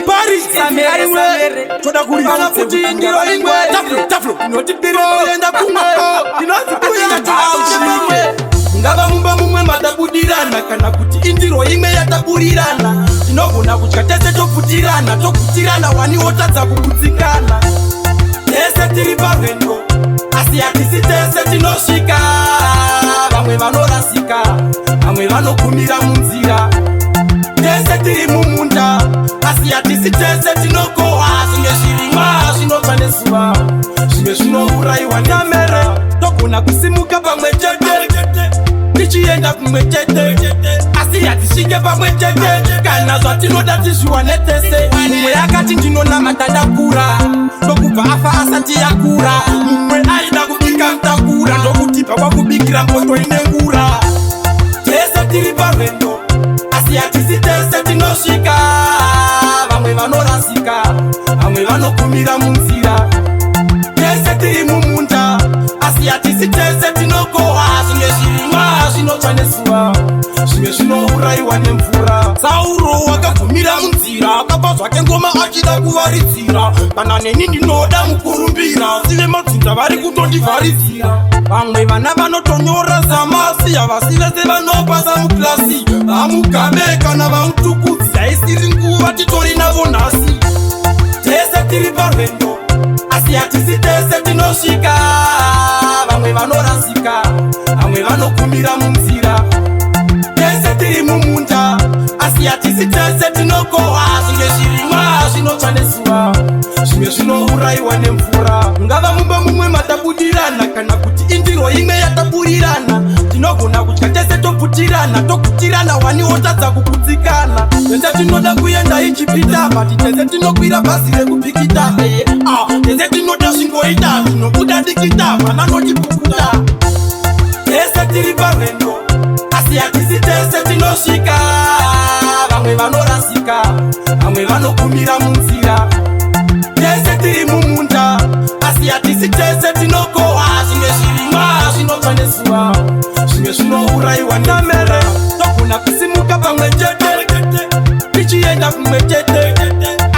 Paris, Samere, toda kuribana futi indiro ingwe. Taflo, inotibiri kuyenda kumwe. Inozikuya taushimwe. Ngava mumba mumwe matabudirana kana kuti indiro imwe yataburirana. Tinogona kutya tese tokutirana wani wotadza kukutsikana. Tese tiri pavendo, asi hatisi tese tinosvika. Vamwe vanorasika, vamwe vanokumira munzira. Tese tiri mumunda, asi hatisi tese tinokohwa. Zvimwe zvirimwa zvinobva nezuva, zvimwe zvinouraiwa nemere. Togona kusimuka pamwe chete, tichienda kumwe chete, asi hatisvike pamwe chete. Kana zvatinoda tizviwane tese. Mumwe akati ndinonamata ndakura, ndokubva afa asati yakura. Mumwe aida kubika mutakura, ndokutipa kwakubikira mpoto inengura. Tese tiri pavendo, asi hatisi tese tinosvika. Vamwe vanorasika, vamwe vanokumira munzira. Tese tiri mumunda, asi hatisi tese tinokohwa. Zvimwe zvirimwa zvinotsva nezuva, zvimwe zvinouraiwa nemvura. Sauro wakabvumira munzira, akapa zvake ngoma achida kuvaridzira. Kana neni ndinoda mukurumbira, sive madzinza vari kutondivharidzira. Vamwe vana vanotonyora zamasi, havasi vese vanopasa muklasi. Vamugabe kana vamutukudzi, haisiri nguva titori navo nhasi. Tese tiri parwendo, asi hatisi tese tinosvika. Vamwe vanorasika, vamwe vanokumira munzira. Tese tiri mumunda, asi hatisi tese tinokohwa. Zvimwe zvirimwa zvinotsva nezuva, zvimwe zvinouraiwa nemvura. Ngava mumba mumwe matabudirana kana kuti indiro imwe yataburirana. Tinogona kutya tese tokutirana wani wotadza kukutsikana. Tese tinoda kuenda ichipita, bati tese tinokwira bhazi rekupikita. Tese tinoda zvingoita, tinobuda dikita, vana notipukuta. Tese tiri parwendo, asi hatisi tese tinosvika. Vamwe vanorasika, vamwe vanokumira munzira. Tese tiri mumunda, asi hatisi tese tinokohwa. Zvimwe zvirimwa zvinobva nezuva, zvimwe zvinouraiwa nemere. Togona kusimuka pamwe chete, tichienda kumwe chete,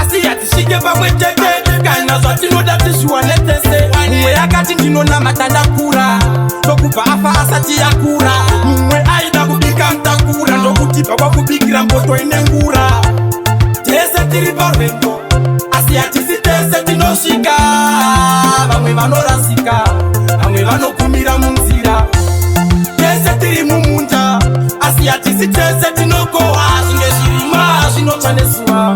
asi hatisvike pamwe chete. Kana zvatinoda tizviwane tese. Mumwe akati ndinonamata ndakura, ndokubva afa asati yakura. Mumwe aida kubika mutakura, ndokutipa kwakubikira mpoto inengura. Tese tiri parwendo, asi hatisi tese tinosvika. Vamwe vanorasika, vamwe vanokumira munzira. Tese tiri mumunda, asi hatisi tese tinokohwa. Zvimwe zvirimwa zvinotsva nezuva,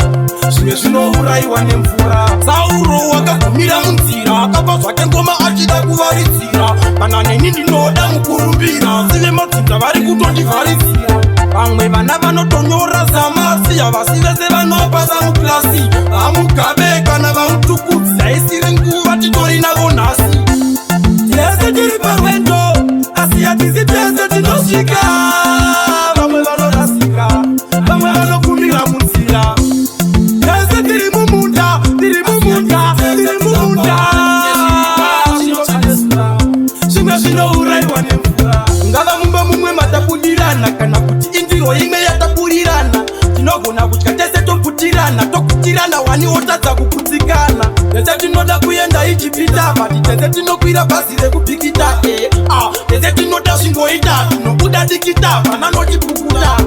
zvimwe zvinouraiwa nemvura. Sauro wakabvumira munzira, akapa zvake ngoma achida kuvaridzira. Kana neni ndinoda mukurumbira, sive madzinza vari kutondivharidzira. Vamwe vana vanotonyora zamasi, havasi vese vanopasa muklasi. Vamugabe kana vamutukudzi, haisiri nguva titori navo nhasi. Tese tiri parwendo, asi hatisi tese tinosvika. Vamwe vanorasika, vamwe vanokumira munzira. Tese tiri mumunda, zvimwe zvinouraiwa nemvura. Ngava mumba mumwe matabudirana kana kuti indiro imwe yataburirana. Tinogona kutya tese tokutirana wani wotadza kukutsikana. Tese tinoda kuenda ichipita, bati tese tinokwira bhazi rekupikita. Tese tinoda zvingoita, tinobuda dikita, vana notipukuta.